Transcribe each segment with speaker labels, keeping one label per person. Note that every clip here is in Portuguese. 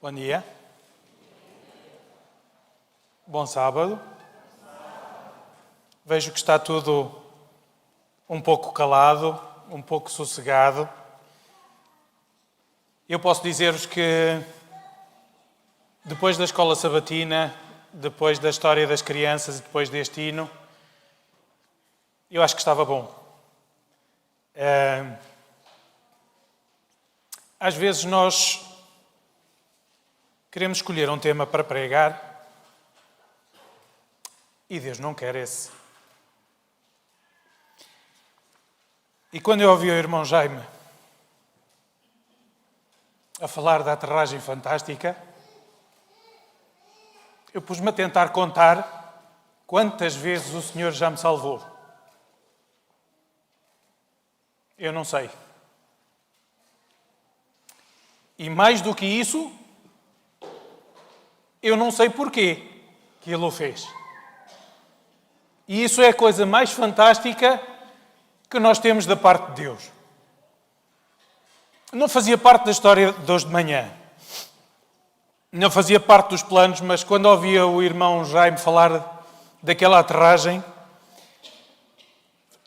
Speaker 1: Bom dia. Bom sábado. Vejo que está tudo um pouco calado, um pouco sossegado. Eu posso dizer-vos que depois da escola sabatina, depois da história das crianças e depois deste hino, eu acho que estava bom. Às vezes nós queremos escolher um tema para pregar e Deus não quer esse. E quando eu ouvi o irmão Jaime a falar da aterragem fantástica, eu pus-me a tentar contar quantas vezes o Senhor já me salvou. Eu não sei. E mais do que isso, eu não sei porquê que Ele o fez. E isso é a coisa mais fantástica que nós temos da parte de Deus. Não fazia parte da história de hoje de manhã. Não fazia parte dos planos, mas quando ouvia o irmão Jaime falar daquela aterragem,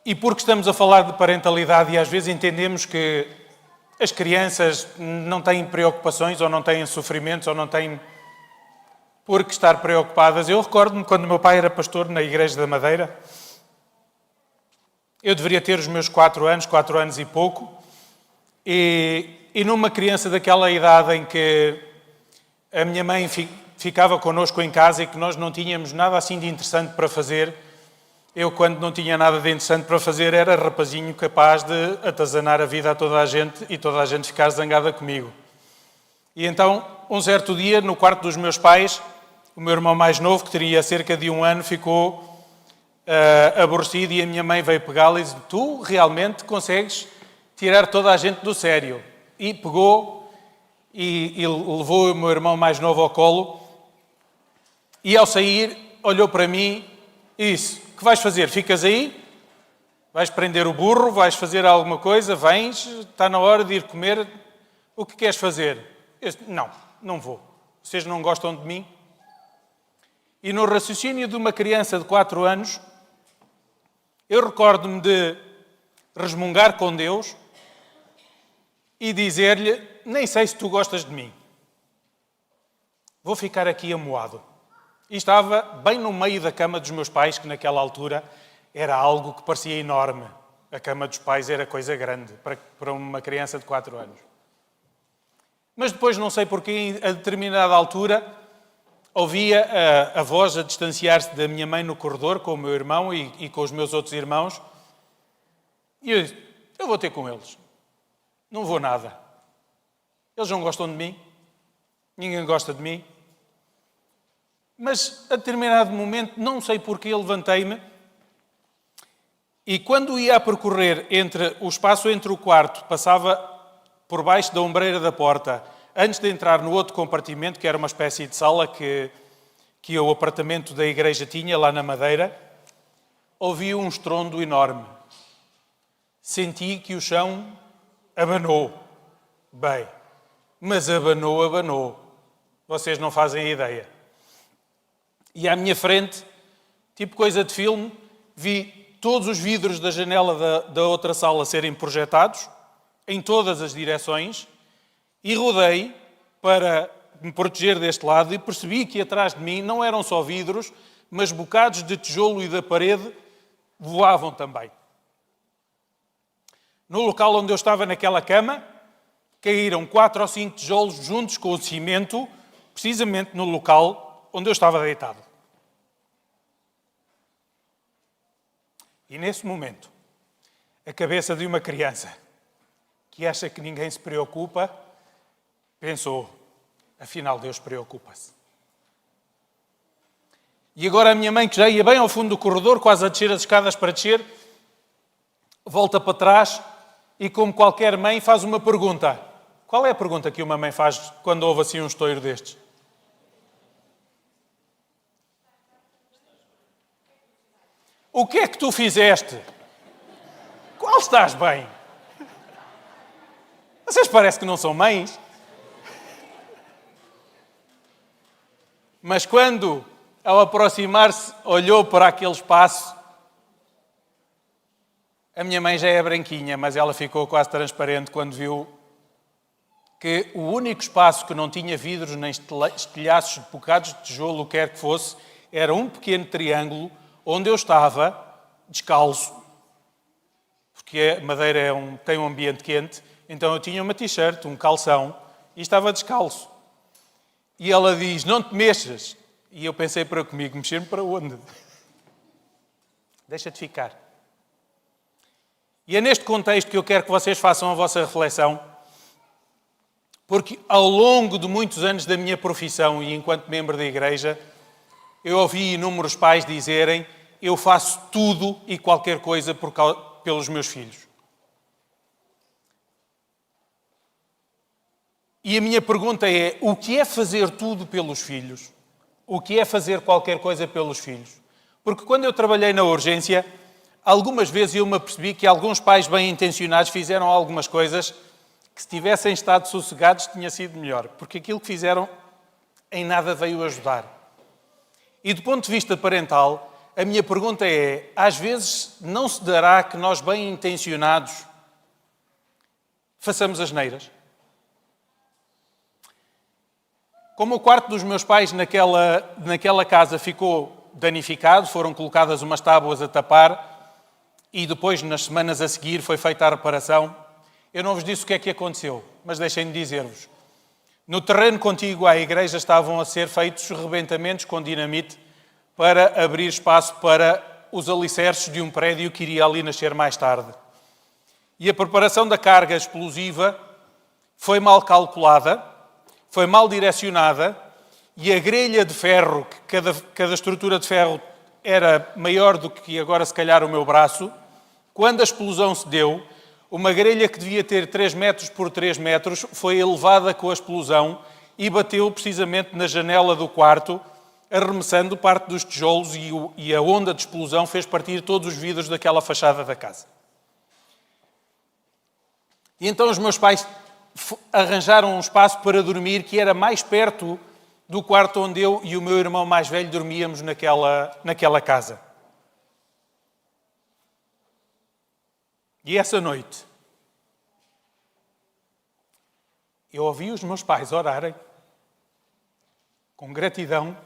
Speaker 1: e porque estamos a falar de parentalidade e às vezes entendemos que as crianças não têm preocupações ou não têm sofrimentos ou não têm por que estar preocupadas. Eu recordo-me quando o meu pai era pastor na Igreja da Madeira. Eu deveria ter os meus 4 anos e pouco, e numa criança daquela idade em que a minha mãe ficava connosco em casa e que nós não tínhamos nada assim de interessante para fazer, eu, quando não tinha nada de interessante para fazer, era rapazinho capaz de atazanar a vida a toda a gente e toda a gente ficar zangada comigo. E então, um certo dia, no quarto dos meus pais, o meu irmão mais novo, que teria cerca de 1 ano, ficou aborrecido e a minha mãe veio pegá-lo e disse: tu realmente consegues tirar toda a gente do sério. E pegou e levou o meu irmão mais novo ao colo e, ao sair, olhou para mim e disse: o que vais fazer? Ficas aí? Vais prender o burro? Vais fazer alguma coisa? Vens? Está na hora de ir comer? O que queres fazer? Eu disse: não vou. Vocês não gostam de mim? E no raciocínio de uma criança de 4 anos, eu recordo-me de resmungar com Deus e dizer-lhe: nem sei se tu gostas de mim. Vou ficar aqui amuado. E estava bem no meio da cama dos meus pais, que naquela altura era algo que parecia enorme. A cama dos pais era coisa grande para uma criança de 4 anos. Mas depois, não sei porquê, a determinada altura, ouvia a voz a distanciar-se da minha mãe no corredor com o meu irmão e com os meus outros irmãos. E eu disse: eu vou ter com eles. Não vou nada. Eles não gostam de mim. Ninguém gosta de mim. Mas, a determinado momento, não sei porquê, levantei-me e, quando ia a percorrer o espaço entre o quarto, passava por baixo da ombreira da porta, antes de entrar no outro compartimento, que era uma espécie de sala que o apartamento da igreja tinha, lá na Madeira, ouvi um estrondo enorme. Senti que o chão abanou. Bem, mas abanou. Vocês não fazem ideia. E à minha frente, tipo coisa de filme, vi todos os vidros da janela da outra sala serem projetados, em todas as direções, e rodei para me proteger deste lado e percebi que atrás de mim não eram só vidros, mas bocados de tijolo e da parede voavam também. No local onde eu estava naquela cama, caíram 4 ou 5 tijolos juntos com o cimento, precisamente no local onde eu estava deitado. E nesse momento, a cabeça de uma criança que acha que ninguém se preocupa, pensou: afinal Deus preocupa-se. E agora a minha mãe, que já ia bem ao fundo do corredor, quase a descer as escadas para descer, volta para trás e, como qualquer mãe, faz uma pergunta. Qual é a pergunta que uma mãe faz quando ouve assim um estouro destes? O que é que tu fizeste? Qual estás bem? Vocês parecem que não são mães. Mas quando, ao aproximar-se, olhou para aquele espaço, a minha mãe já é branquinha, mas ela ficou quase transparente quando viu que o único espaço que não tinha vidros nem estilhaços de bocados de tijolo, o que quer que fosse, era um pequeno triângulo onde eu estava descalço, porque a madeira tem um ambiente quente, então eu tinha uma t-shirt, um calção e estava descalço. E ela diz, não te mexas. E eu pensei para comigo, mexer-me para onde? Deixa-te ficar. E é neste contexto que eu quero que vocês façam a vossa reflexão, porque ao longo de muitos anos da minha profissão e enquanto membro da igreja, eu ouvi inúmeros pais dizerem, eu faço tudo e qualquer coisa pelos meus filhos. E a minha pergunta é, o que é fazer tudo pelos filhos? O que é fazer qualquer coisa pelos filhos? Porque quando eu trabalhei na urgência, algumas vezes eu me apercebi que alguns pais bem-intencionados fizeram algumas coisas que se tivessem estado sossegados tinha sido melhor. Porque aquilo que fizeram em nada veio ajudar. E do ponto de vista parental, a minha pergunta é, às vezes não se dará que nós bem-intencionados façamos asneiras? Como o quarto dos meus pais naquela casa ficou danificado, foram colocadas umas tábuas a tapar e depois, nas semanas a seguir, foi feita a reparação. Eu não vos disse o que é que aconteceu, mas deixem-me dizer-vos. No terreno contíguo à igreja estavam a ser feitos rebentamentos com dinamite para abrir espaço para os alicerces de um prédio que iria ali nascer mais tarde. E a preparação da carga explosiva foi mal calculada, foi mal direcionada e a grelha de ferro, que cada estrutura de ferro era maior do que agora se calhar o meu braço, quando a explosão se deu, uma grelha que devia ter 3 metros por 3 metros foi elevada com a explosão e bateu precisamente na janela do quarto, arremessando parte dos tijolos e a onda de explosão fez partir todos os vidros daquela fachada da casa. E então os meus pais arranjaram um espaço para dormir que era mais perto do quarto onde eu e o meu irmão mais velho dormíamos naquela casa. E essa noite, eu ouvi os meus pais orarem com gratidão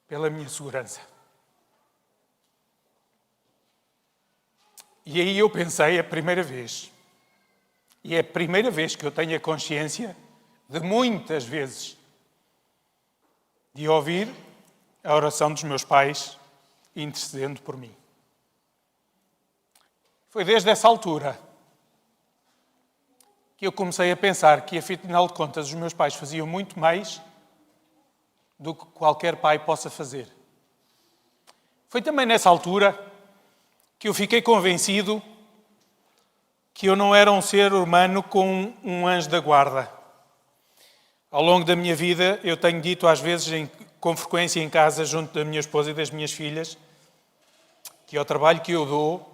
Speaker 1: pela minha segurança. E aí eu pensei a primeira vez, e é a primeira vez que eu tenho a consciência de muitas vezes de ouvir a oração dos meus pais intercedendo por mim. Foi desde essa altura que eu comecei a pensar que, afinal de contas, os meus pais faziam muito mais do que qualquer pai possa fazer. Foi também nessa altura que eu fiquei convencido que eu não era um ser humano com um anjo da guarda. Ao longo da minha vida, eu tenho dito às vezes, com frequência em casa, junto da minha esposa e das minhas filhas, que ao trabalho que eu dou,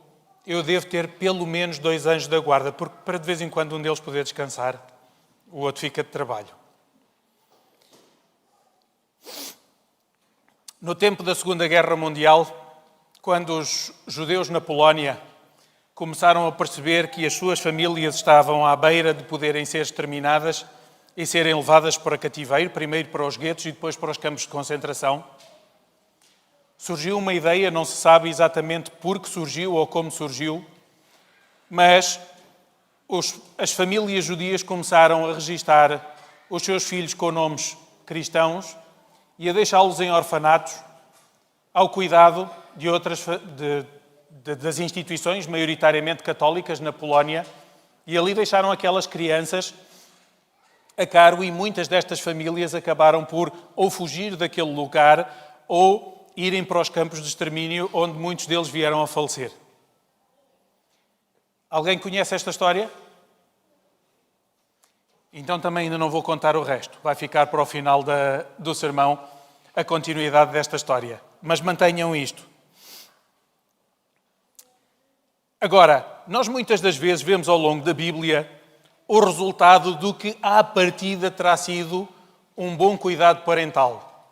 Speaker 1: eu devo ter pelo menos 2 anjos da guarda, porque para de vez em quando um deles poder descansar, o outro fica de trabalho. No tempo da Segunda Guerra Mundial, quando os judeus na Polónia começaram a perceber que as suas famílias estavam à beira de poderem ser exterminadas e serem levadas para cativeiro, primeiro para os guetos e depois para os campos de concentração, surgiu uma ideia, não se sabe exatamente por que surgiu ou como surgiu, mas as famílias judias começaram a registar os seus filhos com nomes cristãos e a deixá-los em orfanatos ao cuidado de das instituições, maioritariamente católicas, na Polónia, e ali deixaram aquelas crianças a cargo e muitas destas famílias acabaram por ou fugir daquele lugar ou irem para os campos de extermínio, onde muitos deles vieram a falecer. Alguém conhece esta história? Então também ainda não vou contar o resto. Vai ficar para o final do sermão a continuidade desta história. Mas mantenham isto. Agora, nós muitas das vezes vemos ao longo da Bíblia o resultado do que à partida terá sido um bom cuidado parental.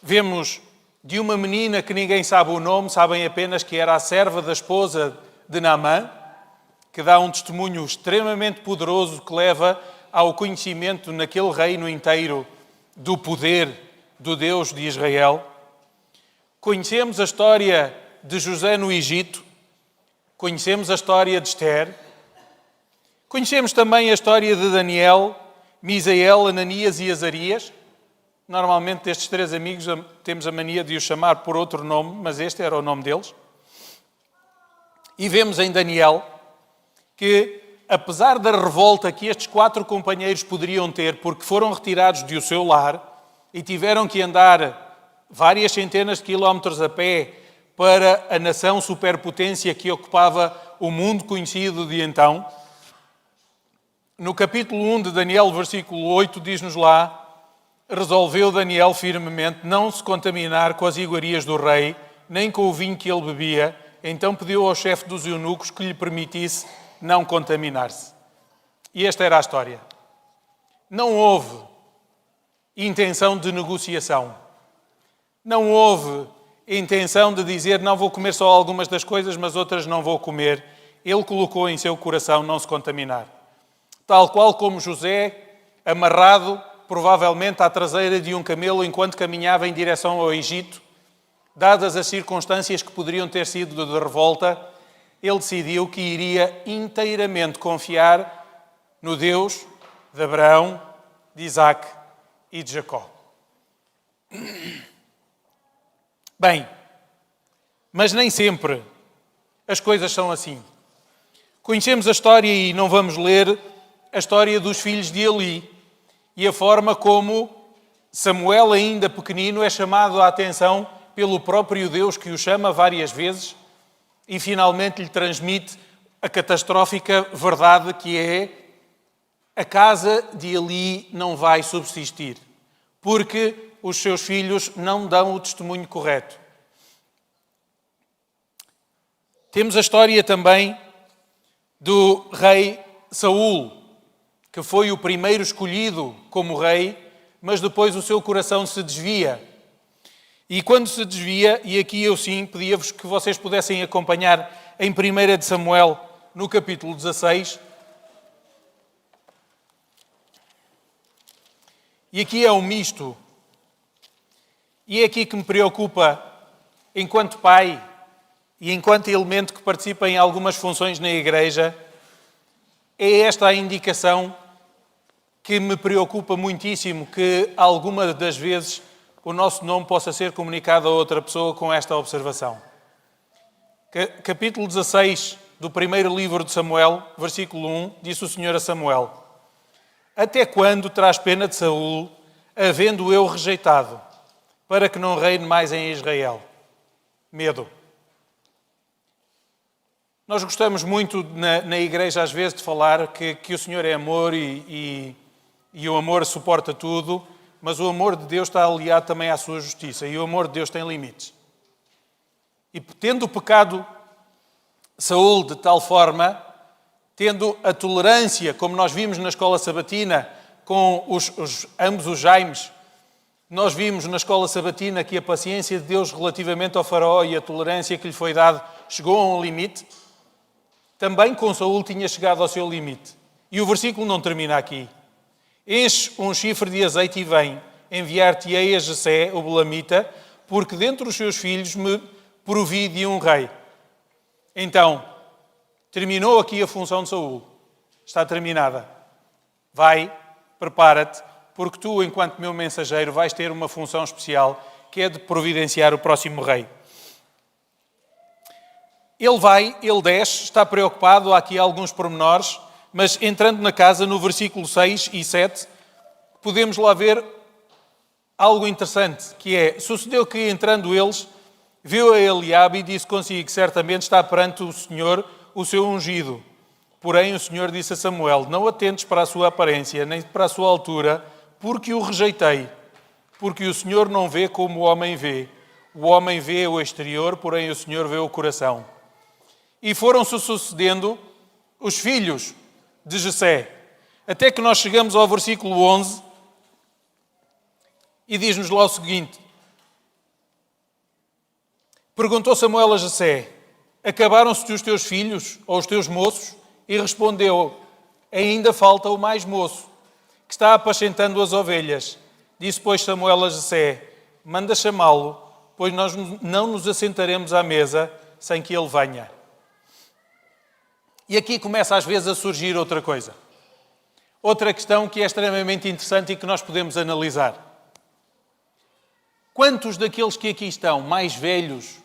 Speaker 1: vemos de uma menina que ninguém sabe o nome, sabem apenas que era a serva da esposa de Naamã, que dá um testemunho extremamente poderoso que leva ao conhecimento naquele reino inteiro do poder do Deus de Israel. Conhecemos a história de José no Egito, conhecemos a história de Esther, conhecemos também a história de Daniel, Misael, Ananias e Azarias. Normalmente destes três amigos temos a mania de os chamar por outro nome, mas este era o nome deles. E vemos em Daniel que, apesar da revolta que estes 4 companheiros poderiam ter, porque foram retirados do seu lar e tiveram que andar várias centenas de quilómetros a pé para a nação superpotência que ocupava o mundo conhecido de então, no capítulo 1 de Daniel, versículo 8, diz-nos lá: resolveu Daniel firmemente não se contaminar com as iguarias do rei, nem com o vinho que ele bebia. Então pediu ao chefe dos eunucos que lhe permitisse não contaminar-se. E esta era a história. Não houve intenção de negociação. Não houve intenção de dizer não vou comer só algumas das coisas, mas outras não vou comer. Ele colocou em seu coração não se contaminar. Tal qual como José, amarrado provavelmente à traseira de um camelo enquanto caminhava em direção ao Egito, dadas as circunstâncias que poderiam ter sido de revolta, ele decidiu que iria inteiramente confiar no Deus de Abraão, de Isaac e de Jacó. Bem, mas nem sempre as coisas são assim. Conhecemos a história e não vamos ler a história dos filhos de Eli e a forma como Samuel, ainda pequenino, é chamado a atenção pelo próprio Deus que o chama várias vezes e finalmente lhe transmite a catastrófica verdade que é: a casa de Eli não vai subsistir, porque os seus filhos não dão o testemunho correto. Temos a história também do rei Saul, que foi o primeiro escolhido como rei, mas depois o seu coração se desvia. E quando se desvia, e aqui eu sim pedia-vos que vocês pudessem acompanhar em 1 de Samuel, no capítulo 16. E aqui é um misto. E é aqui que me preocupa, enquanto pai e enquanto elemento que participa em algumas funções na igreja, é esta a indicação que me preocupa muitíssimo, que alguma das vezes o nosso nome possa ser comunicado a outra pessoa com esta observação. Capítulo 16 do primeiro livro de Samuel, versículo 1, disse o Senhor a Samuel: até quando traz pena de Saul, havendo eu rejeitado, para que não reine mais em Israel? Medo. Nós gostamos muito na igreja às vezes de falar que o Senhor é amor e o amor suporta tudo, mas o amor de Deus está aliado também à sua justiça e o amor de Deus tem limites. E tendo pecado Saul de tal forma, tendo a tolerância, como nós vimos na escola sabatina, com ambos os Jaimes, nós vimos na escola sabatina que a paciência de Deus relativamente ao faraó e a tolerância que lhe foi dada chegou a um limite. Também com Saul tinha chegado ao seu limite. E o versículo não termina aqui. Enche um chifre de azeite e vem, enviar-te-ei a Jessé, o belamita, porque dentre os seus filhos me provi de um rei. Então, terminou aqui a função de Saul. Está terminada. Vai, prepara-te, porque tu, enquanto meu mensageiro, vais ter uma função especial, que é de providenciar o próximo rei. Ele vai, ele desce, está preocupado, há aqui alguns pormenores, mas entrando na casa, no versículo 6 e 7, podemos lá ver algo interessante, que é: sucedeu que, entrando eles, viu a Eliabe e disse consigo: certamente está perante o Senhor o seu ungido. Porém o Senhor disse a Samuel: não atentes para a sua aparência, nem para a sua altura, porque o rejeitei. Porque o Senhor não vê como o homem vê. O homem vê o exterior, porém o Senhor vê o coração. E foram-se sucedendo os filhos de Jessé, até que nós chegamos ao versículo 11, e diz-nos lá o seguinte: Perguntou Samuel a Jessé: acabaram-se os teus filhos ou os teus moços? E respondeu: ainda falta o mais moço, que está apacentando as ovelhas. Disse, pois, Samuel a Jessé: manda chamá-lo, pois nós não nos assentaremos à mesa sem que ele venha. E aqui começa às vezes a surgir outra coisa. Outra questão que é extremamente interessante e que nós podemos analisar. Quantos daqueles que aqui estão, mais velhos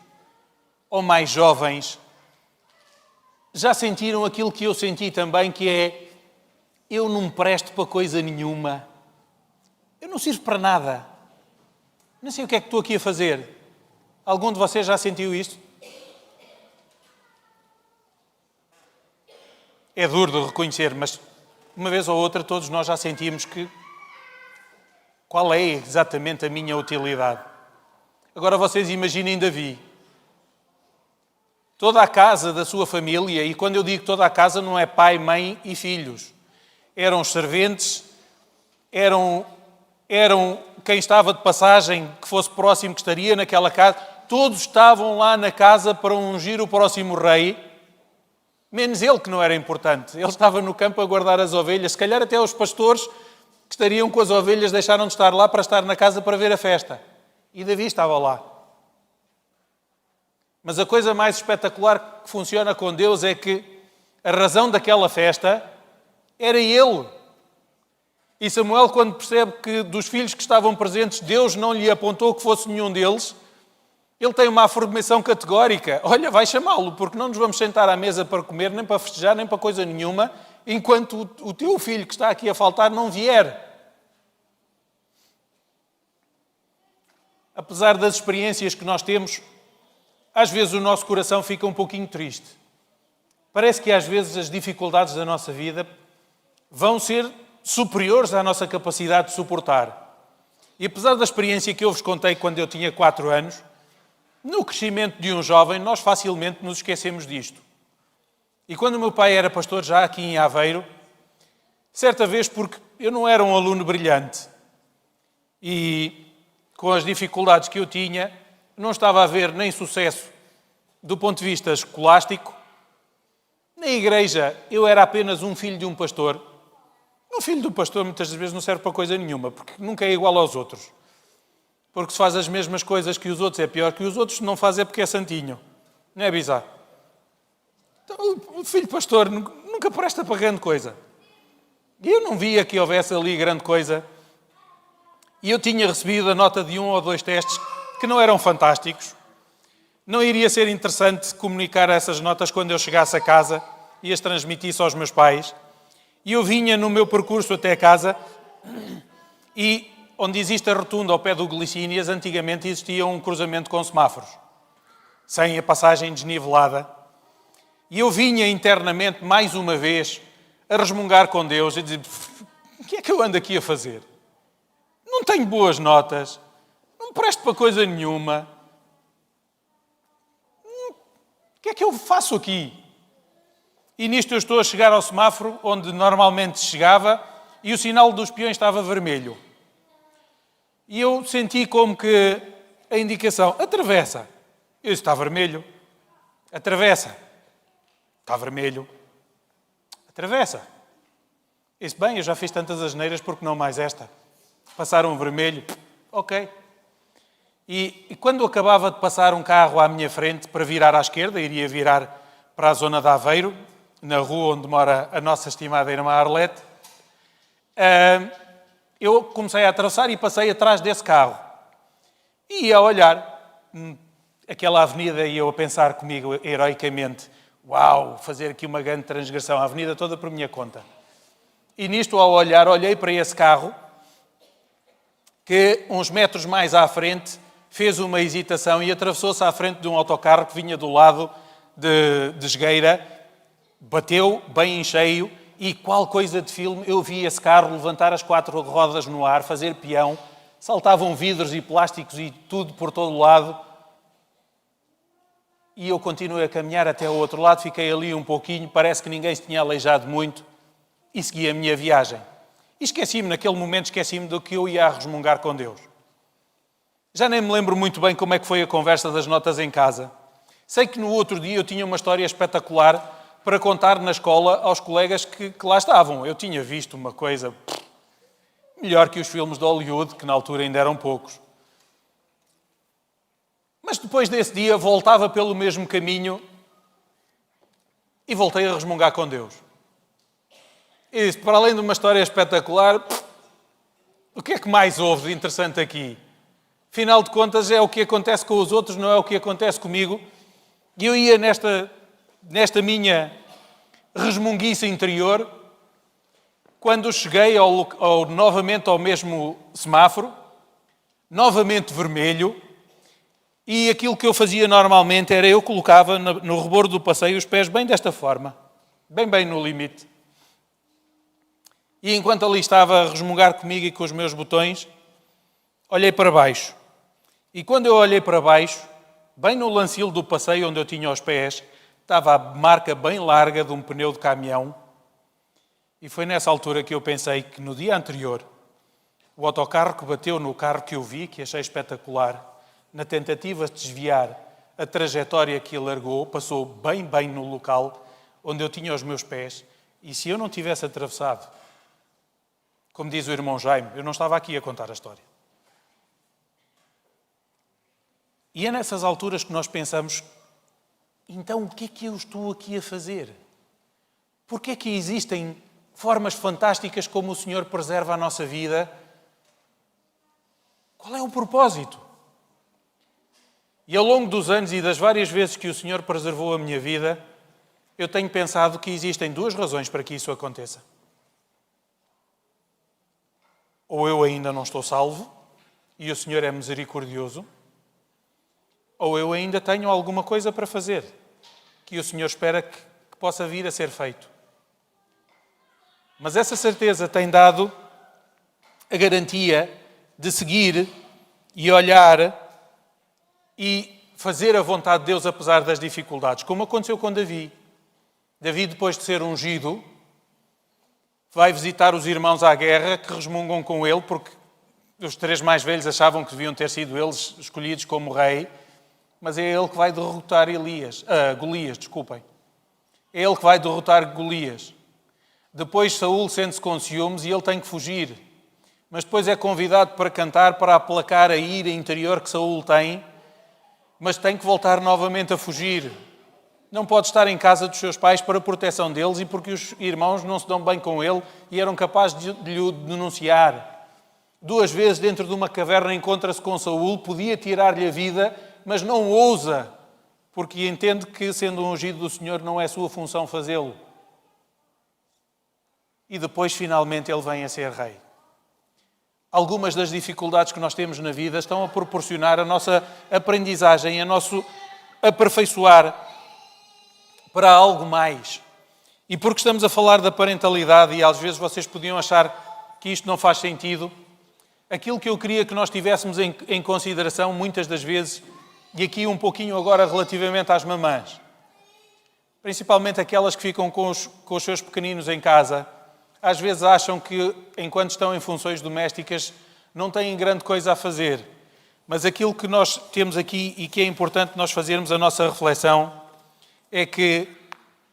Speaker 1: ou mais jovens, já sentiram aquilo que eu senti também, que é: eu não presto para coisa nenhuma, eu não sirvo para nada, não sei o que é que estou aqui a fazer. Algum de vocês já sentiu isto? É duro de reconhecer, mas uma vez ou outra todos nós já sentimos que qual é exatamente a minha utilidade. Agora vocês imaginem Davi. Toda a casa da sua família, e quando eu digo toda a casa não é pai, mãe e filhos. Eram os serventes, eram quem estava de passagem, que fosse próximo, que estaria naquela casa. Todos estavam lá na casa para ungir o próximo rei. Menos ele, que não era importante. Ele estava no campo a guardar as ovelhas. Se calhar até os pastores que estariam com as ovelhas deixaram de estar lá para estar na casa para ver a festa. E Davi estava lá. Mas a coisa mais espetacular que funciona com Deus é que a razão daquela festa era ele. E Samuel, quando percebe que dos filhos que estavam presentes, Deus não lhe apontou que fosse nenhum deles, ele tem uma afirmação categórica: olha, vai chamá-lo, porque não nos vamos sentar à mesa para comer, nem para festejar, nem para coisa nenhuma, enquanto o teu filho que está aqui a faltar não vier. Apesar das experiências que nós temos, às vezes o nosso coração fica um pouquinho triste. Parece que às vezes as dificuldades da nossa vida vão ser superiores à nossa capacidade de suportar. E apesar da experiência que eu vos contei quando eu tinha 4 anos, no crescimento de um jovem, nós facilmente nos esquecemos disto. E quando o meu pai era pastor, já aqui em Aveiro, certa vez, porque eu não era um aluno brilhante e com as dificuldades que eu tinha, não estava a ver nem sucesso do ponto de vista escolástico. Na igreja, eu era apenas um filho de um pastor. Um filho de um pastor muitas vezes não serve para coisa nenhuma, porque nunca é igual aos outros. Porque se faz as mesmas coisas que os outros, é pior que os outros. Se não faz é porque é santinho. Não é bizarro? Então, o filho pastor nunca presta para grande coisa. E eu não via que houvesse ali grande coisa. E eu tinha recebido a nota de 1 ou 2 testes que não eram fantásticos. Não iria ser interessante comunicar essas notas quando eu chegasse a casa e as transmitisse aos meus pais. E eu vinha no meu percurso até casa e onde existe a rotunda ao pé do Glicínias, antigamente existia um cruzamento com semáforos, sem a passagem desnivelada. E eu vinha internamente, mais uma vez, a resmungar com Deus e dizer: o que é que eu ando aqui a fazer? Não tenho boas notas, não presto para coisa nenhuma. O que é que eu faço aqui? E nisto eu estou a chegar ao semáforo, onde normalmente chegava, e o sinal dos peões estava vermelho. E eu senti como que a indicação: atravessa. Eu disse: está vermelho. Atravessa. Está vermelho. Atravessa. Eu disse: bem, eu já fiz tantas asneiras, porque não mais esta? Passaram o vermelho. Ok. E quando acabava de passar um carro à minha frente para virar à esquerda, iria virar para a zona de Aveiro, na rua onde mora a nossa estimada irmã Arlete, eu comecei a atravessar e passei atrás desse carro. E ia a olhar aquela avenida e eu a pensar comigo heroicamente: uau, fazer aqui uma grande transgressão, a avenida toda por minha conta. E nisto, ao olhar, olhei para esse carro, que uns metros mais à frente fez uma hesitação e atravessou-se à frente de um autocarro que vinha do lado de Esgueira, bateu bem em cheio e, qual coisa de filme, eu vi esse carro levantar as 4 rodas no ar, fazer peão, saltavam vidros e plásticos e tudo por todo o lado. E eu continuei a caminhar até o outro lado, fiquei ali um pouquinho, parece que ninguém se tinha aleijado muito e segui a minha viagem. E esqueci-me, naquele momento, esqueci-me do que eu ia a resmungar com Deus. Já nem me lembro muito bem como é que foi a conversa das notas em casa. Sei que no outro dia eu tinha uma história espetacular para contar na escola aos colegas que lá estavam. Eu tinha visto uma coisa melhor que os filmes de Hollywood, que na altura ainda eram poucos. Mas depois desse dia voltava pelo mesmo caminho e voltei a resmungar com Deus. E disse, para além de uma história espetacular, o que é que mais houve de interessante aqui? Afinal de contas, é o que acontece com os outros, não é o que acontece comigo. E eu ia nesta minha resmunguiça interior, quando cheguei novamente ao mesmo semáforo, novamente vermelho, e aquilo que eu fazia normalmente era eu colocava no rebordo do passeio os pés bem desta forma, bem no limite. E enquanto ali estava a resmungar comigo e com os meus botões, olhei para baixo. E quando eu olhei para baixo, bem no lancilo do passeio onde eu tinha os pés, estava a marca bem larga de um pneu de caminhão. E foi nessa altura que eu pensei que no dia anterior, o autocarro que bateu no carro que eu vi, que achei espetacular, na tentativa de desviar a trajetória que alargou, passou bem no local onde eu tinha os meus pés. E se eu não tivesse atravessado, como diz o irmão Jaime, eu não estava aqui a contar a história. E é nessas alturas que nós pensamos, então o que é que eu estou aqui a fazer? Porquê é que existem formas fantásticas como o Senhor preserva a nossa vida? Qual é o propósito? E ao longo dos anos e das várias vezes que o Senhor preservou a minha vida, eu tenho pensado que existem duas razões para que isso aconteça. Ou eu ainda não estou salvo, e o Senhor é misericordioso, ou eu ainda tenho alguma coisa para fazer, que o Senhor espera que possa vir a ser feito. Mas essa certeza tem dado a garantia de seguir e olhar e fazer a vontade de Deus apesar das dificuldades, como aconteceu com Davi. Davi, depois de ser ungido, vai visitar os irmãos à guerra que resmungam com ele, porque os 3 mais velhos achavam que deviam ter sido eles escolhidos como rei, mas é ele que vai derrotar Golias. É ele que vai derrotar Golias. Depois Saúl sente-se com ciúmes e ele tem que fugir. Mas depois é convidado para cantar, para aplacar a ira interior que Saúl tem, mas tem que voltar novamente a fugir. Não pode estar em casa dos seus pais para a proteção deles e porque os irmãos não se dão bem com ele e eram capazes de lhe denunciar. 2 vezes dentro de uma caverna encontra-se com Saúl, podia tirar-lhe a vida, mas não ousa, porque entende que, sendo ungido do Senhor, não é sua função fazê-lo. E depois, finalmente, ele vem a ser rei. Algumas das dificuldades que nós temos na vida estão a proporcionar a nossa aprendizagem, a nosso aperfeiçoar para algo mais. E porque estamos a falar da parentalidade, e às vezes vocês podiam achar que isto não faz sentido, aquilo que eu queria que nós tivéssemos em consideração, muitas das vezes, e aqui um pouquinho agora relativamente às mamãs, principalmente aquelas que ficam com os seus pequeninos em casa, às vezes acham que, enquanto estão em funções domésticas, não têm grande coisa a fazer. Mas aquilo que nós temos aqui e que é importante nós fazermos a nossa reflexão é que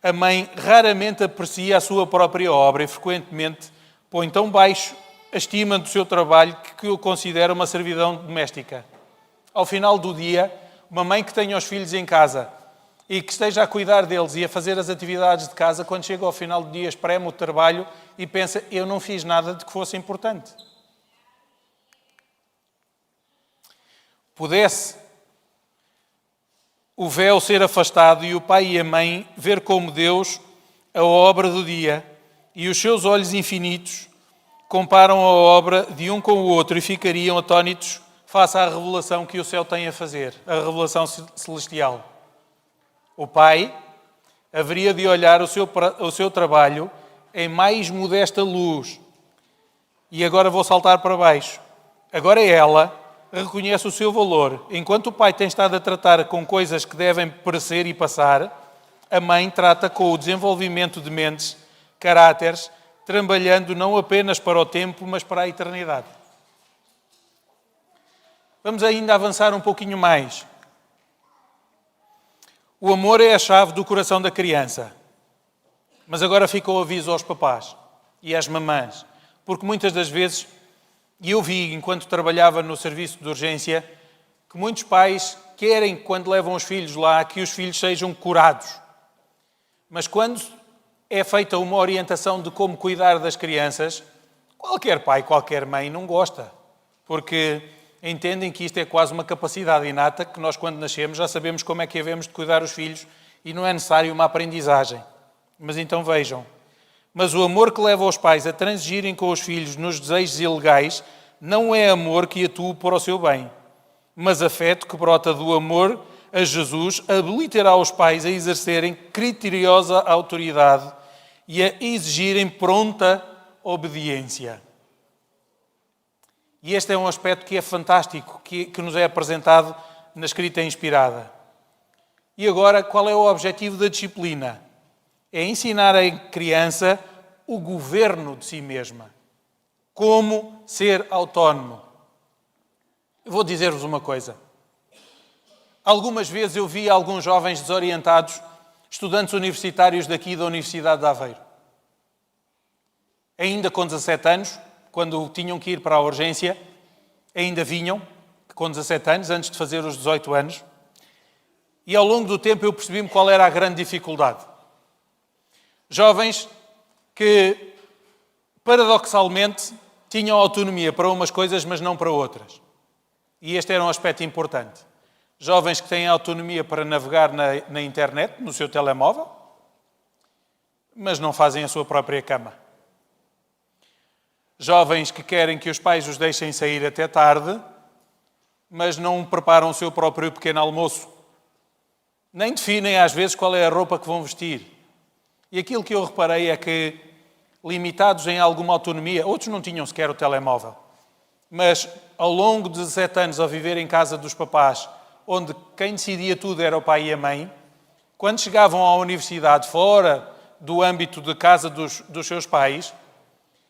Speaker 1: a mãe raramente aprecia a sua própria obra e frequentemente põe tão baixo a estima do seu trabalho que o considera uma servidão doméstica. Ao final do dia, uma mãe que tenha os filhos em casa e que esteja a cuidar deles e a fazer as atividades de casa, quando chega ao final do dia, espreme o trabalho e pensa, eu não fiz nada de que fosse importante. Pudesse o véu ser afastado e o pai e a mãe ver como Deus a obra do dia e os seus olhos infinitos comparam a obra de um com o outro e ficariam atónitos face à revelação que o céu tem a fazer, a revelação celestial. O pai haveria de olhar o seu trabalho em mais modesta luz. E agora vou saltar para baixo. Agora ela reconhece o seu valor. Enquanto o pai tem estado a tratar com coisas que devem perecer e passar, a mãe trata com o desenvolvimento de mentes, caráteres, trabalhando não apenas para o tempo, mas para a eternidade. Vamos ainda avançar um pouquinho mais. O amor é a chave do coração da criança. Mas agora fica o aviso aos papás e às mamãs, porque muitas das vezes, e eu vi enquanto trabalhava no serviço de urgência, que muitos pais querem, quando levam os filhos lá, que os filhos sejam curados. Mas quando é feita uma orientação de como cuidar das crianças, qualquer pai, qualquer mãe não gosta, porque entendem que isto é quase uma capacidade inata, que nós quando nascemos já sabemos como é que havemos de cuidar os filhos e não é necessário uma aprendizagem. Mas então vejam, mas o amor que leva os pais a transigirem com os filhos nos desejos ilegais não é amor que atua para o seu bem, mas afeto que brota do amor a Jesus habilitará os pais a exercerem criteriosa autoridade e a exigirem pronta obediência. E este é um aspecto que é fantástico, que nos é apresentado na escrita inspirada. E agora, qual é o objetivo da disciplina? É ensinar a criança o governo de si mesma. Como ser autónomo. Eu vou dizer-vos uma coisa. Algumas vezes eu vi alguns jovens desorientados, estudantes universitários daqui da Universidade de Aveiro. Ainda com 17 anos, quando tinham que ir para a urgência, ainda vinham, com 17 anos, antes de fazer os 18 anos. E ao longo do tempo eu percebi-me qual era a grande dificuldade. Jovens que, paradoxalmente, tinham autonomia para umas coisas, mas não para outras. E este era um aspecto importante. Jovens que têm autonomia para navegar na internet, no seu telemóvel, mas não fazem a sua própria cama. Jovens que querem que os pais os deixem sair até tarde, mas não preparam o seu próprio pequeno almoço. Nem definem, às vezes, qual é a roupa que vão vestir. E aquilo que eu reparei é que, limitados em alguma autonomia, outros não tinham sequer o telemóvel, mas ao longo de 17 anos a viver em casa dos papás, onde quem decidia tudo era o pai e a mãe, quando chegavam à universidade, fora do âmbito de casa dos seus pais,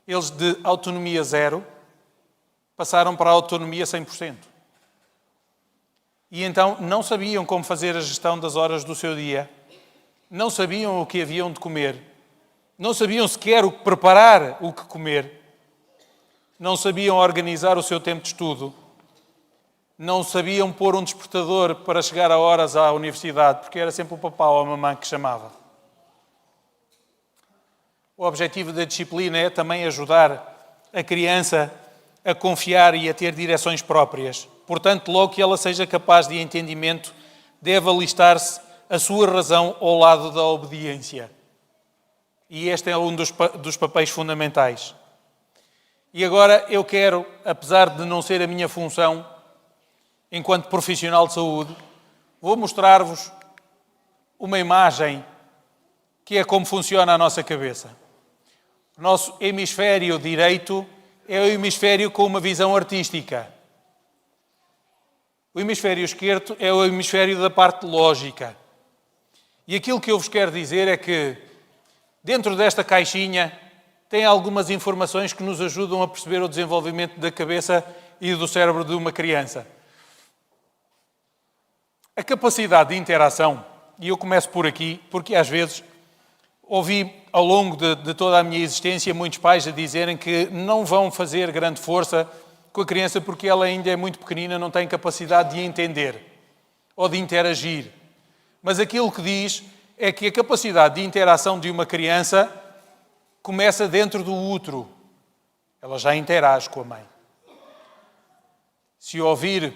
Speaker 1: eles de autonomia zero passaram para a autonomia 100%. E então não sabiam como fazer a gestão das horas do seu dia, não sabiam o que haviam de comer, não sabiam sequer preparar o que comer, não sabiam organizar o seu tempo de estudo, não sabiam pôr um despertador para chegar a horas à universidade, porque era sempre o papá ou a mamãe que chamava. O objetivo da disciplina é também ajudar a criança a confiar e a ter direções próprias. Portanto, logo que ela seja capaz de entendimento, deve alistar-se a sua razão ao lado da obediência. E este é um dos papéis fundamentais. E agora eu quero, apesar de não ser a minha função, enquanto profissional de saúde, vou mostrar-vos uma imagem que é como funciona a nossa cabeça. O nosso hemisfério direito é o hemisfério com uma visão artística. O hemisfério esquerdo é o hemisfério da parte lógica. E aquilo que eu vos quero dizer é que, dentro desta caixinha, tem algumas informações que nos ajudam a perceber o desenvolvimento da cabeça e do cérebro de uma criança. A capacidade de interação, e eu começo por aqui, porque às vezes ouvi ao longo de toda a minha existência muitos pais a dizerem que não vão fazer grande força com a criança porque ela ainda é muito pequenina, não tem capacidade de entender ou de interagir. Mas aquilo que diz é que a capacidade de interação de uma criança começa dentro do útero. Ela já interage com a mãe. Se ouvir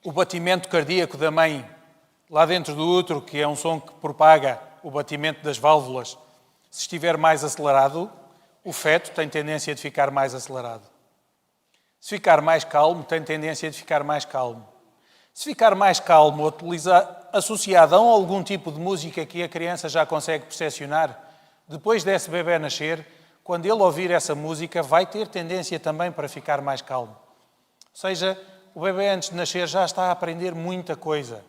Speaker 1: o batimento cardíaco da mãe lá dentro do útero, que é um som que propaga o batimento das válvulas, se estiver mais acelerado, o feto tem tendência de ficar mais acelerado. Se ficar mais calmo, tem tendência de ficar mais calmo. Se ficar mais calmo, associado a algum tipo de música que a criança já consegue percepcionar, depois desse bebê nascer, quando ele ouvir essa música, vai ter tendência também para ficar mais calmo. Ou seja, o bebê antes de nascer já está a aprender muita coisa.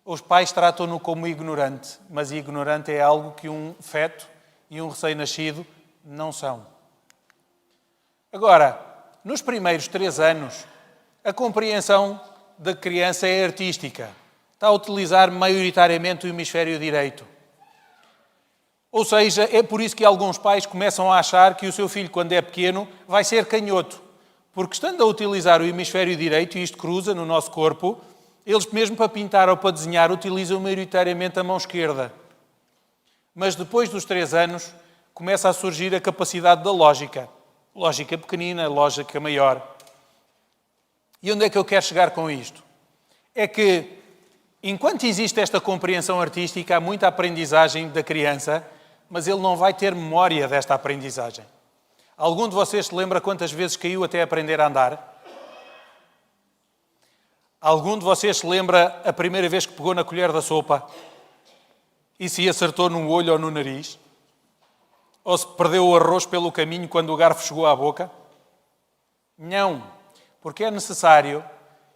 Speaker 1: Os pais tratam-no como ignorante, mas ignorante é algo que um feto e um recém-nascido não são. Agora, nos primeiros 3 anos, A compreensão da criança é artística. Está a utilizar maioritariamente o hemisfério direito. Ou seja, é por isso que alguns pais começam a achar que o seu filho, quando é pequeno, vai ser canhoto. Porque estando a utilizar o hemisfério direito, e isto cruza no nosso corpo, eles mesmo para pintar ou para desenhar utilizam maioritariamente a mão esquerda. Mas depois dos 3 anos, começa a surgir a capacidade da lógica. Lógica pequenina, lógica maior. E onde é que eu quero chegar com isto? É que, enquanto existe esta compreensão artística, há muita aprendizagem da criança, mas ele não vai ter memória desta aprendizagem. Algum de vocês se lembra quantas vezes caiu até aprender a andar? Algum de vocês se lembra a primeira vez que pegou na colher da sopa e se acertou no olho ou no nariz? Ou se perdeu o arroz pelo caminho quando o garfo chegou à boca? Não, porque é necessário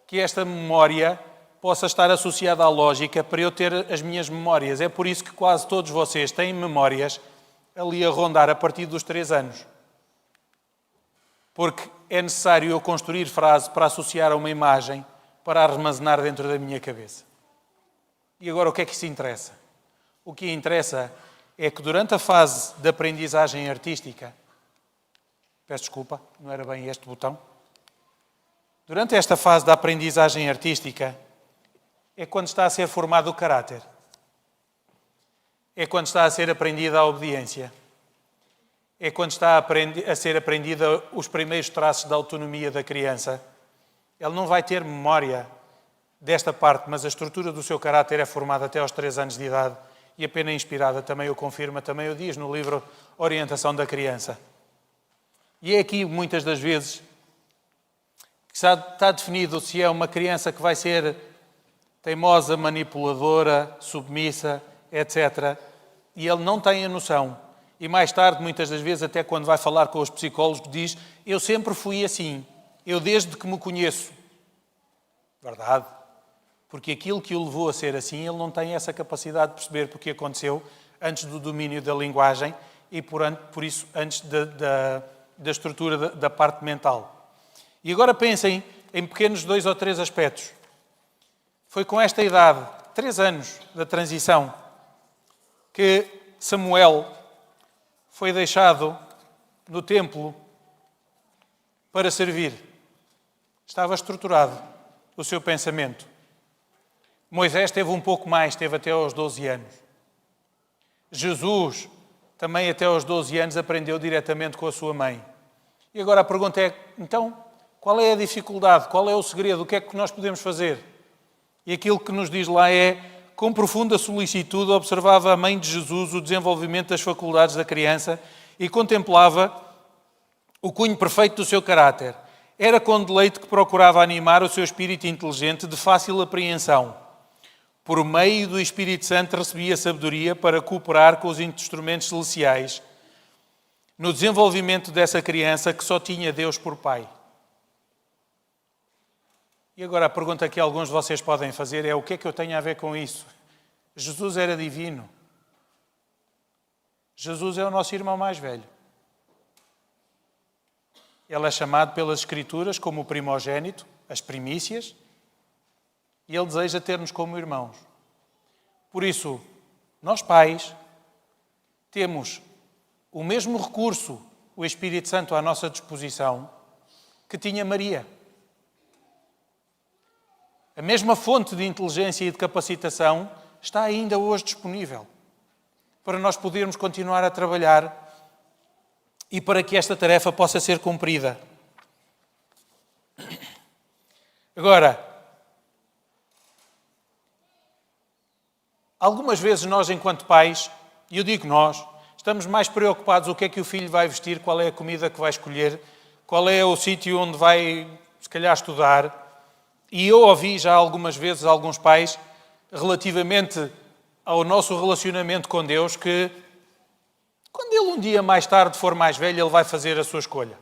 Speaker 1: que esta memória possa estar associada à lógica para eu ter as minhas memórias. É por isso que quase todos vocês têm memórias ali a rondar a partir dos 3 anos. Porque é necessário eu construir frase para associar a uma imagem para armazenar dentro da minha cabeça. E agora o que é que isso interessa? O que interessa é que durante a fase de aprendizagem artística, peço desculpa, não era bem este botão. Durante esta fase da aprendizagem artística, é quando está a ser formado o caráter. É quando está a ser aprendida a obediência. É quando está a ser aprendida os primeiros traços da autonomia da criança. Ele não vai ter memória desta parte, mas a estrutura do seu caráter é formada até aos 3 anos de idade e a pena inspirada também o confirma, também o diz no livro Orientação da Criança. E é aqui, muitas das vezes, que está definido se é uma criança que vai ser teimosa, manipuladora, submissa, etc. E ele não tem a noção. E mais tarde, muitas das vezes, até quando vai falar com os psicólogos, diz: eu sempre fui assim, eu desde que me conheço. Verdade. Porque aquilo que o levou a ser assim, ele não tem essa capacidade de perceber porque aconteceu antes do domínio da linguagem e, por isso, antes da estrutura da parte mental. E agora pensem em pequenos 2 ou 3 aspectos. Foi com esta idade, 3 anos da transição, que Samuel foi deixado no templo para servir. Estava estruturado o seu pensamento. Moisés teve um pouco mais, teve até aos 12 anos. Jesus também até aos 12 anos aprendeu diretamente com a sua mãe. E agora a pergunta é, então, qual é a dificuldade? Qual é o segredo? O que é que nós podemos fazer? E aquilo que nos diz lá é: com profunda solicitude observava a mãe de Jesus o desenvolvimento das faculdades da criança e contemplava o cunho perfeito do seu caráter. Era com deleite que procurava animar o seu espírito inteligente de fácil apreensão. Por meio do Espírito Santo recebia sabedoria para cooperar com os instrumentos celestiais no desenvolvimento dessa criança que só tinha Deus por pai. E agora a pergunta que alguns de vocês podem fazer é: o que é que eu tenho a ver com isso? Jesus era divino. Jesus é o nosso irmão mais velho. Ele é chamado pelas Escrituras como o primogênito, as primícias, e ele deseja ter-nos como irmãos. Por isso, nós pais temos o mesmo recurso, o Espírito Santo à nossa disposição, que tinha Maria. A mesma fonte de inteligência e de capacitação está ainda hoje disponível para nós podermos continuar a trabalhar e para que esta tarefa possa ser cumprida. Agora, algumas vezes nós, enquanto pais, e eu digo nós, estamos mais preocupados o que é que o filho vai vestir, qual é a comida que vai escolher, qual é o sítio onde vai, se calhar, estudar. E eu ouvi já algumas vezes alguns pais, relativamente ao nosso relacionamento com Deus, que quando ele um dia mais tarde for mais velho, ele vai fazer a sua escolha.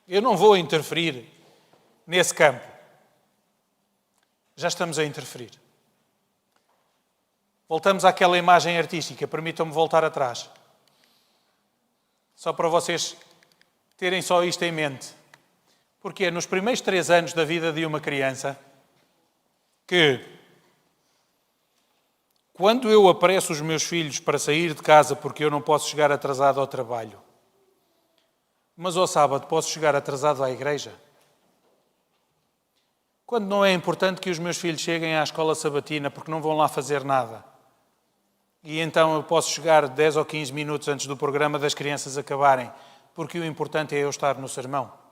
Speaker 1: Eu não vou interferir nesse campo. Já estamos a interferir. Voltamos àquela imagem artística. Permitam-me voltar atrás. Só para vocês terem só isto em mente. Porque é nos primeiros 3 anos da vida de uma criança que, quando eu apresso os meus filhos para sair de casa porque eu não posso chegar atrasado ao trabalho, mas ao sábado posso chegar atrasado à igreja, quando não é importante que os meus filhos cheguem à escola sabatina porque não vão lá fazer nada, e então eu posso chegar 10 ou 15 minutos antes do programa das crianças acabarem, porque o importante é eu estar no sermão.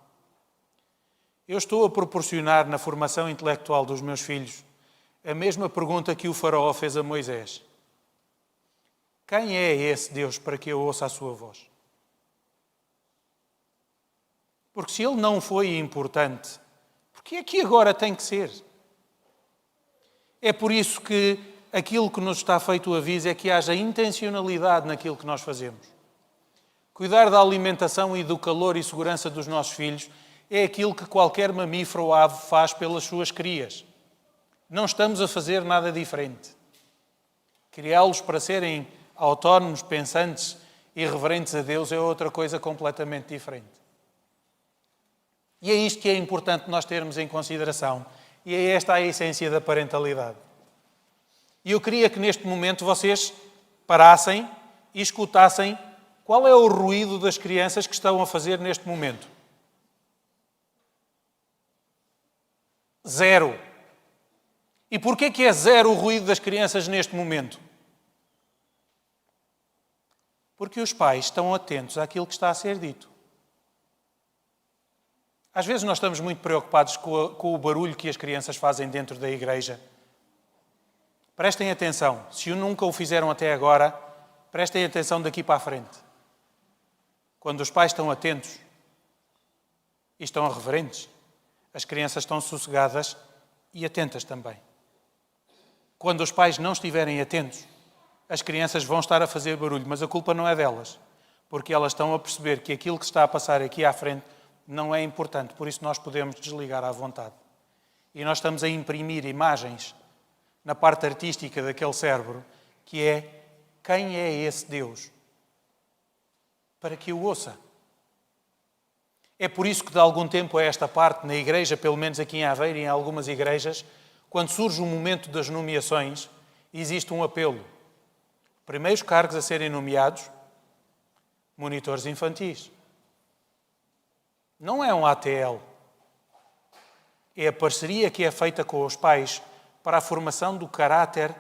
Speaker 1: Eu estou a proporcionar na formação intelectual dos meus filhos a mesma pergunta que o faraó fez a Moisés. Quem é esse Deus para que eu ouça a sua voz? Porque se ele não foi importante, porque é que agora tem que ser? É por isso que aquilo que nos está feito o aviso é que haja intencionalidade naquilo que nós fazemos. Cuidar da alimentação e do calor e segurança dos nossos filhos é aquilo que qualquer mamífero ou ave faz pelas suas crias. Não estamos a fazer nada diferente. Criá-los para serem autónomos, pensantes e reverentes a Deus é outra coisa completamente diferente. E é isto que é importante nós termos em consideração. E é esta a essência da parentalidade. E eu queria que neste momento vocês parassem e escutassem qual é o ruído das crianças que estão a fazer neste momento. 0. E porquê que é 0 o ruído das crianças neste momento? Porque os pais estão atentos àquilo que está a ser dito. Às vezes nós estamos muito preocupados com o barulho que as crianças fazem dentro da igreja. Prestem atenção. Se nunca o fizeram até agora, prestem atenção daqui para a frente. Quando os pais estão atentos e estão reverentes, as crianças estão sossegadas e atentas também. Quando os pais não estiverem atentos, as crianças vão estar a fazer barulho, mas a culpa não é delas, porque elas estão a perceber que aquilo que está a passar aqui à frente não é importante, por isso nós podemos desligar à vontade. E nós estamos a imprimir imagens na parte artística daquele cérebro, que é quem é esse Deus, para que o ouça. É por isso que de algum tempo a esta parte, na igreja, pelo menos aqui em Aveiro e em algumas igrejas, quando surge o momento das nomeações, existe um apelo. Primeiros cargos a serem nomeados, monitores infantis. Não é um ATL. É a parceria que é feita com os pais para a formação do caráter,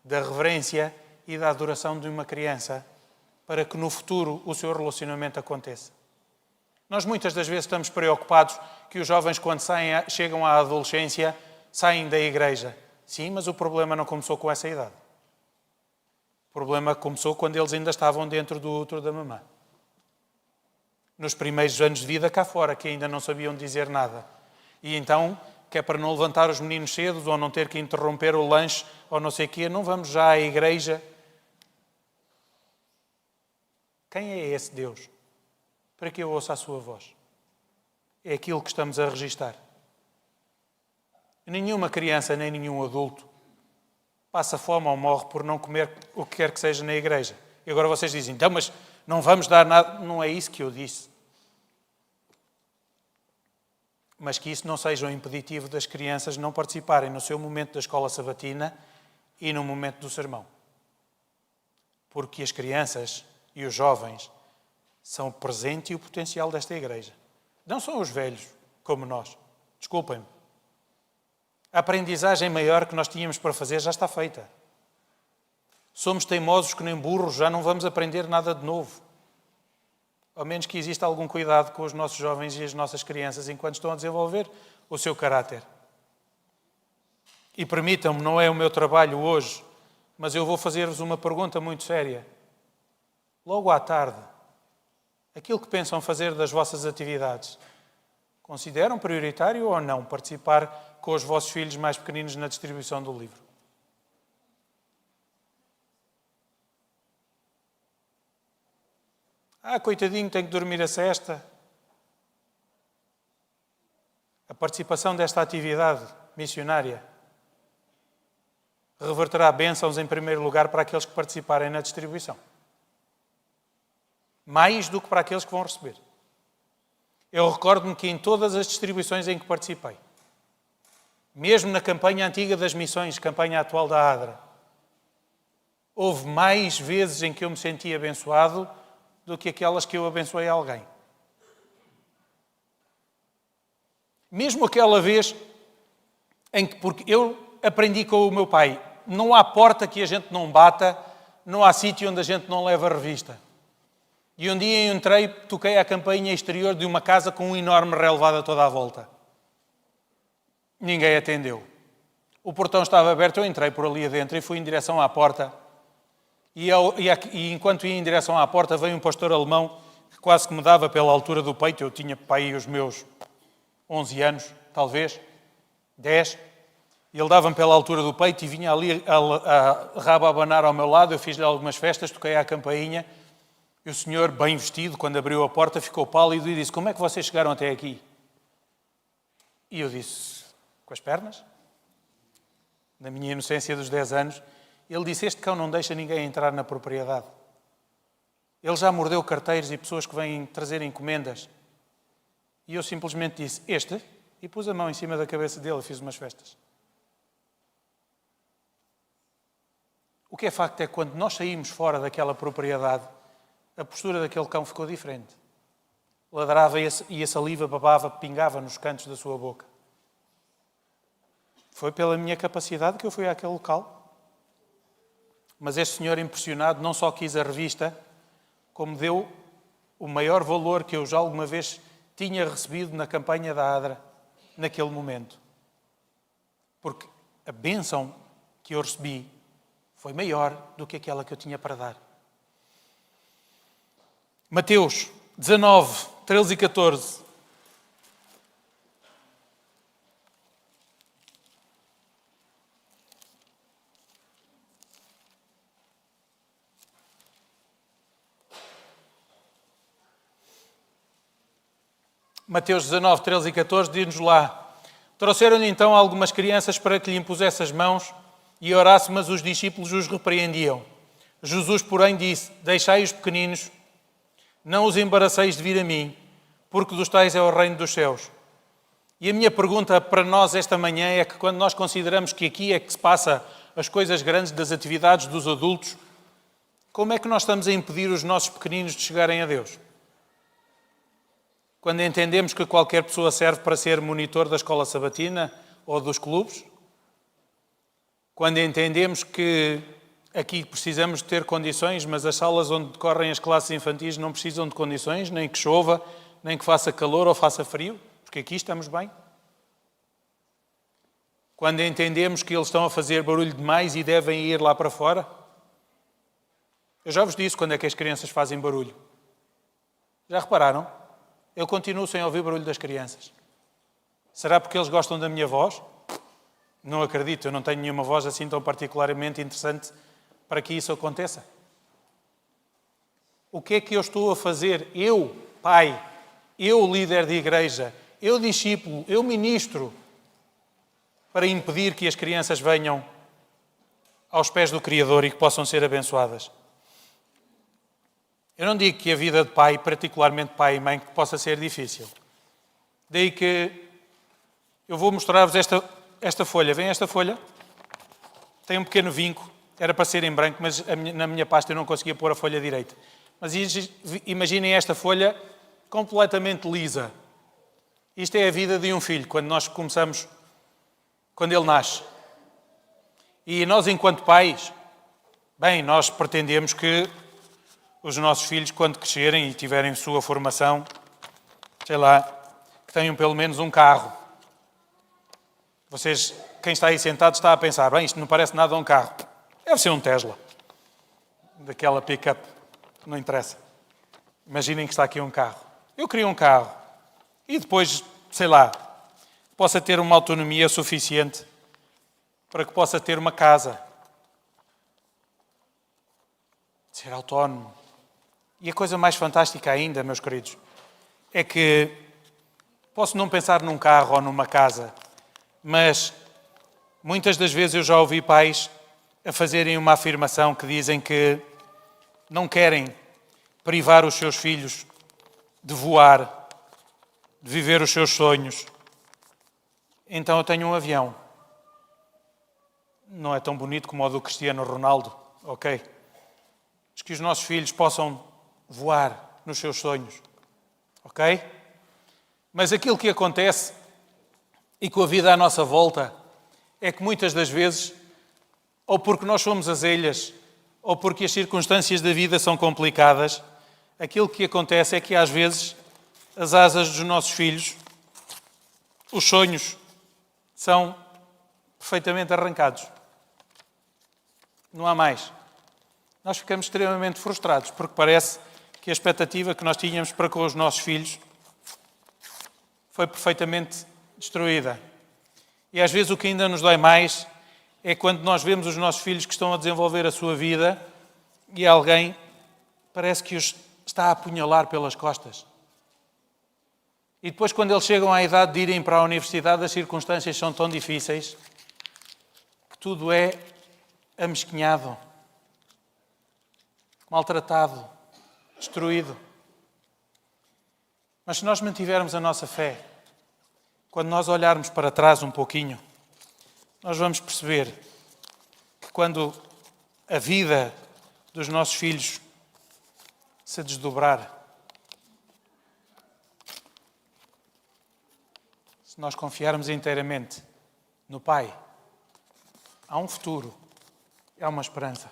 Speaker 1: da reverência e da adoração de uma criança, para que no futuro o seu relacionamento aconteça. Nós muitas das vezes estamos preocupados que os jovens, quando chegam à adolescência, saem da igreja. Sim, mas o problema não começou com essa idade. O problema começou quando eles ainda estavam dentro do útero da mamã. Nos primeiros anos de vida cá fora, que ainda não sabiam dizer nada. E então, que é para não levantar os meninos cedo ou não ter que interromper o lanche ou não sei o quê, não vamos já à igreja. Quem é esse Deus? Para que eu ouça a sua voz? É aquilo que estamos a registar. Nenhuma criança nem nenhum adulto passa fome ou morre por não comer o que quer que seja na igreja. E agora vocês dizem, então, mas não vamos dar nada. Não é isso que eu disse. Mas que isso não seja um impeditivo das crianças não participarem no seu momento da escola sabatina e no momento do sermão. Porque as crianças e os jovens são o presente e o potencial desta igreja. Não são os velhos, como nós. Desculpem-me. A aprendizagem maior que nós tínhamos para fazer já está feita. Somos teimosos que nem burros, já não vamos aprender nada de novo. Ao menos que exista algum cuidado com os nossos jovens e as nossas crianças enquanto estão a desenvolver o seu caráter. E permitam-me, não é o meu trabalho hoje, mas eu vou fazer-vos uma pergunta muito séria. Logo à tarde, aquilo que pensam fazer das vossas atividades, consideram prioritário ou não participar com os vossos filhos mais pequeninos na distribuição do livro? Coitadinho, tem que dormir a sesta. A participação desta atividade missionária reverterá bênçãos em primeiro lugar para aqueles que participarem na distribuição. Mais do que para aqueles que vão receber. Eu recordo-me que em todas as distribuições em que participei, mesmo na campanha antiga das missões, campanha atual da ADRA, houve mais vezes em que eu me senti abençoado do que aquelas que eu abençoei a alguém. Mesmo aquela vez em que, porque eu aprendi com o meu pai, não há porta que a gente não bata, não há sítio onde a gente não leva a revista. E um dia entrei, toquei a campainha exterior de uma casa com um enorme relevado a toda a volta. Ninguém atendeu. O portão estava aberto, eu entrei por ali adentro e fui em direção à porta. E enquanto ia em direção à porta, veio um pastor alemão que quase que me dava pela altura do peito. Eu tinha para aí os meus 11 anos, talvez, 10. E ele dava-me pela altura do peito e vinha ali a rabo a abanar ao meu lado. Eu fiz-lhe algumas festas, toquei à campainha. E o senhor, bem vestido, quando abriu a porta, ficou pálido e disse: como é que vocês chegaram até aqui? E eu disse: com as pernas. Na minha inocência dos 10 anos, ele disse: este cão não deixa ninguém entrar na propriedade. Ele já mordeu carteiros e pessoas que vêm trazer encomendas. E eu simplesmente disse: este? E pus a mão em cima da cabeça dele e fiz umas festas. O que é facto é que quando nós saímos fora daquela propriedade, a postura daquele cão ficou diferente. Ladrava e a saliva babava, pingava nos cantos da sua boca. Foi pela minha capacidade que eu fui àquele local. Mas este senhor, impressionado, não só quis a revista, como deu o maior valor que eu já alguma vez tinha recebido na campanha da ADRA, naquele momento. Porque a bênção que eu recebi foi maior do que aquela que eu tinha para dar. Mateus 19, 13 e 14. Mateus 19, 13 e 14 diz-nos lá: trouxeram-lhe então algumas crianças para que lhe impusesse as mãos e orasse, mas os discípulos os repreendiam. Jesus, porém, disse: deixai os pequeninos, não os embaraceis de vir a mim, porque dos tais é o reino dos céus. E a minha pergunta para nós esta manhã é que, quando nós consideramos que aqui é que se passa as coisas grandes das atividades dos adultos, como é que nós estamos a impedir os nossos pequeninos de chegarem a Deus? Quando entendemos que qualquer pessoa serve para ser monitor da escola sabatina ou dos clubes? Quando entendemos que aqui precisamos de ter condições, mas as salas onde decorrem as classes infantis não precisam de condições, nem que chova, nem que faça calor ou faça frio, porque aqui estamos bem? Quando entendemos que eles estão a fazer barulho demais e devem ir lá para fora? Eu já vos disse quando é que as crianças fazem barulho. Já repararam? Eu continuo sem ouvir o barulho das crianças. Será porque eles gostam da minha voz? Não acredito, eu não tenho nenhuma voz assim tão particularmente interessante para que isso aconteça. O que é que eu estou a fazer? Eu, pai, eu, líder de igreja, eu, discípulo, eu, ministro, para impedir que as crianças venham aos pés do Criador e que possam ser abençoadas? Eu não digo que a vida de pai, particularmente pai e mãe, que possa ser difícil. Daí que eu vou mostrar-vos esta folha. Vem esta folha? Tem um pequeno vinco. Era para ser em branco, mas na minha pasta eu não conseguia pôr a folha direita. Mas imaginem esta folha completamente lisa. Isto é a vida de um filho, quando nós começamos, quando ele nasce. E nós, enquanto pais, bem, nós pretendemos que os nossos filhos, quando crescerem e tiverem sua formação, sei lá, que tenham pelo menos um carro. Vocês, quem está aí sentado, está a pensar: bem, isto não parece nada a um carro. Deve ser um Tesla. Daquela pick-up. Não interessa. Imaginem que está aqui um carro. Eu queria um carro. E depois, sei lá, possa ter uma autonomia suficiente para que possa ter uma casa. Ser autónomo. E a coisa mais fantástica ainda, meus queridos, é que posso não pensar num carro ou numa casa, mas muitas das vezes eu já ouvi pais a fazerem uma afirmação que dizem que não querem privar os seus filhos de voar de viver os seus sonhos. Então eu tenho um avião. Não é tão bonito como o do Cristiano Ronaldo, ok? Mas que os nossos filhos possam voar nos seus sonhos, ok? Mas aquilo que acontece e com a vida à nossa volta é que muitas das vezes, ou porque nós somos azelhas, ou porque as circunstâncias da vida são complicadas, aquilo que acontece é que às vezes as asas dos nossos filhos, os sonhos, são perfeitamente arrancados. Não há mais. Nós ficamos extremamente frustrados, porque parece que a expectativa que nós tínhamos para com os nossos filhos foi perfeitamente destruída. E às vezes o que ainda nos dói mais é quando nós vemos os nossos filhos que estão a desenvolver a sua vida e alguém parece que os está a apunhalar pelas costas. E depois, quando eles chegam à idade de irem para a universidade, as circunstâncias são tão difíceis que tudo é amesquinhado, maltratado, destruído. Mas se nós mantivermos a nossa fé, quando nós olharmos para trás um pouquinho, nós vamos perceber que quando a vida dos nossos filhos se desdobrar, se nós confiarmos inteiramente no Pai, há um futuro, há uma esperança.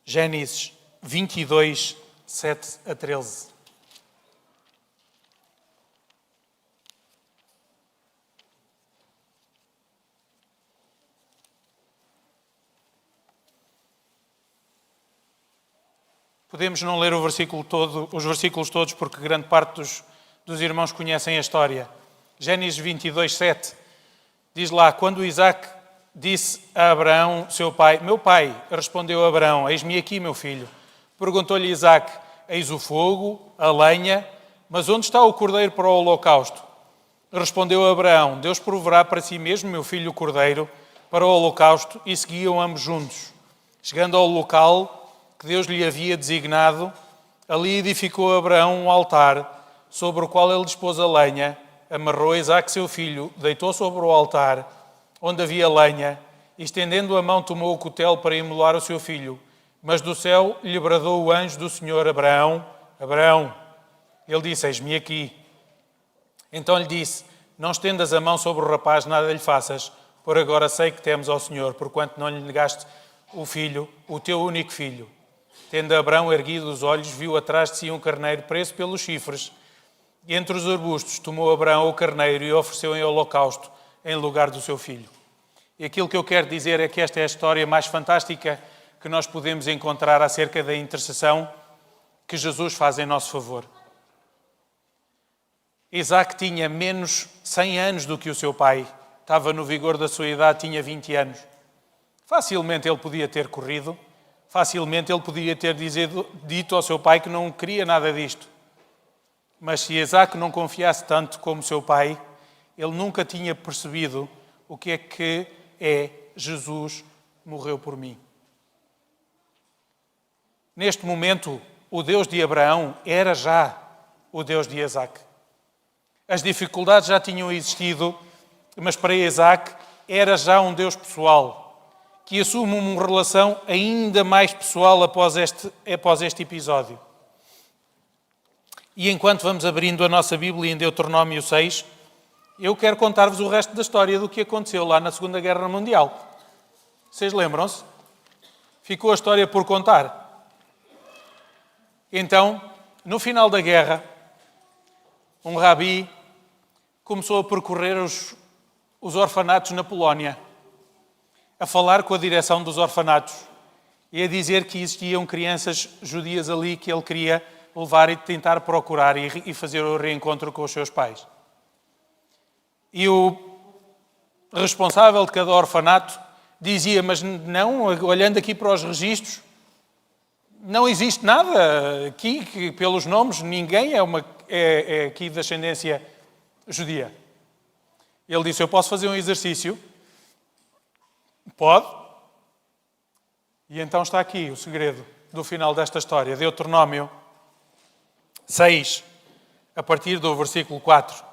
Speaker 1: Gênesis 22, 7 a 13. Podemos não ler o versículo todo, os versículos todos, porque grande parte dos irmãos conhecem a história. Gênesis 22, 7 diz lá: quando Isaac disse a Abraão, seu pai: meu pai, respondeu Abraão, eis-me aqui, meu filho. Perguntou-lhe Isaac: eis o fogo, a lenha, mas onde está o cordeiro para o holocausto? Respondeu Abraão: Deus proverá para si mesmo, meu filho, o cordeiro para o holocausto. E seguiam ambos juntos. Chegando ao local que Deus lhe havia designado, ali edificou Abraão um altar, sobre o qual ele dispôs a lenha, amarrou Isaac, seu filho, deitou sobre o altar, onde havia lenha, e estendendo a mão tomou o cutelo para imolar o seu filho. Mas do céu lhe bradou o anjo do Senhor: Abraão, Abraão. Ele disse: eis-me aqui. Então lhe disse: não estendas a mão sobre o rapaz, nada lhe faças, por agora sei que temes ao Senhor, porquanto não lhe negaste o filho, o teu único filho. Tendo Abraão erguido os olhos, viu atrás de si um carneiro preso pelos chifres. E entre os arbustos tomou Abraão o carneiro e o ofereceu em holocausto, em lugar do seu filho. E aquilo que eu quero dizer é que esta é a história mais fantástica que nós podemos encontrar acerca da intercessão que Jesus faz em nosso favor. Isaac tinha menos 100 anos do que o seu pai. Estava no vigor da sua idade, tinha 20 anos. Facilmente ele podia ter corrido. Facilmente ele podia ter dito ao seu pai que não queria nada disto. Mas se Isaac não confiasse tanto como seu pai, ele nunca tinha percebido o que é Jesus morreu por mim. Neste momento, o Deus de Abraão era já o Deus de Isaac. As dificuldades já tinham existido, mas para Isaac era já um Deus pessoal, que assume uma relação ainda mais pessoal após este episódio. E enquanto vamos abrindo a nossa Bíblia em Deuteronômio 6, eu quero contar-vos o resto da história do que aconteceu lá na Segunda Guerra Mundial. Vocês lembram-se? Ficou a história por contar. Então, no final da guerra, um rabi começou a percorrer os orfanatos na Polónia, a falar com a direção dos orfanatos e a dizer que existiam crianças judias ali que ele queria levar e tentar procurar e fazer o reencontro com os seus pais. E o responsável de cada orfanato dizia: mas não, olhando aqui para os registros, não existe nada aqui, que pelos nomes, ninguém é aqui de ascendência judia. Ele disse: eu posso fazer um exercício? Pode. E então está aqui o segredo. do final desta história. Deuteronômio 6, a partir do versículo 4.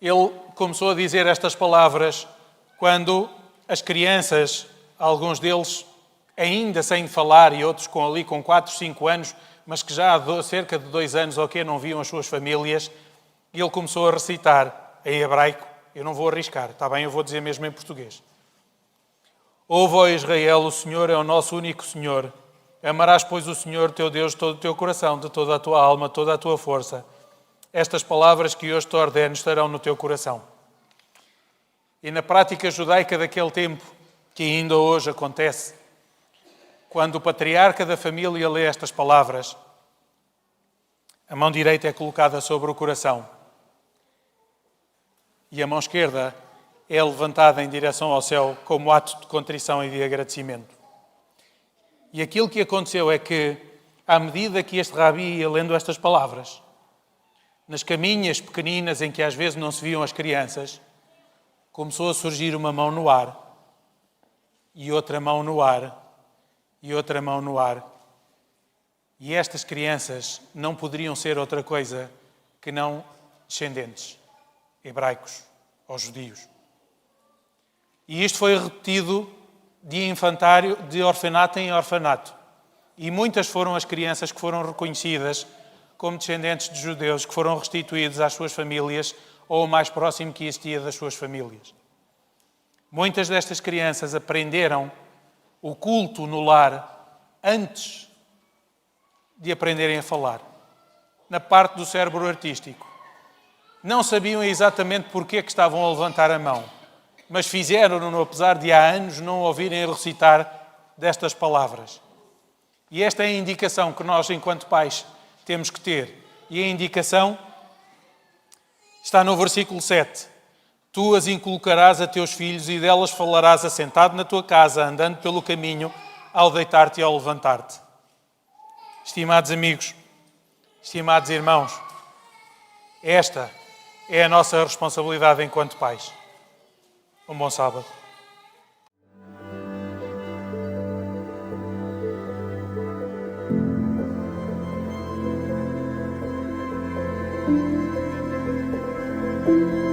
Speaker 1: Ele começou a dizer estas palavras quando as crianças, alguns deles ainda sem falar e outros com 4, 5 anos, mas que já há cerca de 2 anos ou que não viam as suas famílias, e ele começou a recitar em hebraico. Eu não vou arriscar, está bem? Eu vou dizer mesmo em português. Ouve, ó Israel, o Senhor é o nosso único Senhor. Amarás, pois, o Senhor teu Deus de todo o teu coração, de toda a tua alma, toda a tua força. Estas palavras que hoje te ordeno estarão no teu coração. E na prática judaica daquele tempo, que ainda hoje acontece, quando o patriarca da família lê estas palavras, a mão direita é colocada sobre o coração e a mão esquerda é levantada em direção ao céu como ato de contrição e de agradecimento. E aquilo que aconteceu é que, à medida que este rabi ia lendo estas palavras, nas caminhas pequeninas em que às vezes não se viam as crianças, começou a surgir uma mão no ar, e outra mão no ar, e outra mão no ar. E estas crianças não poderiam ser outra coisa que não descendentes hebraicos ou judios. E isto foi repetido de infantário, de orfanato em orfanato. E muitas foram as crianças que foram reconhecidas como descendentes de judeus, que foram restituídos às suas famílias ou o mais próximo que existia das suas famílias. Muitas destas crianças aprenderam o culto no lar antes de aprenderem a falar, na parte do cérebro artístico. Não sabiam exatamente porquê que estavam a levantar a mão, mas fizeram-no apesar de há anos não ouvirem recitar destas palavras. E esta é a indicação que nós, enquanto pais, temos que ter. E a indicação está no versículo 7. Tu as inculcarás a teus filhos e delas falarás assentado na tua casa, andando pelo caminho, ao deitar-te e ao levantar-te. Estimados amigos, estimados irmãos, esta é a nossa responsabilidade enquanto pais. Um bom sábado.
Speaker 2: Thank you.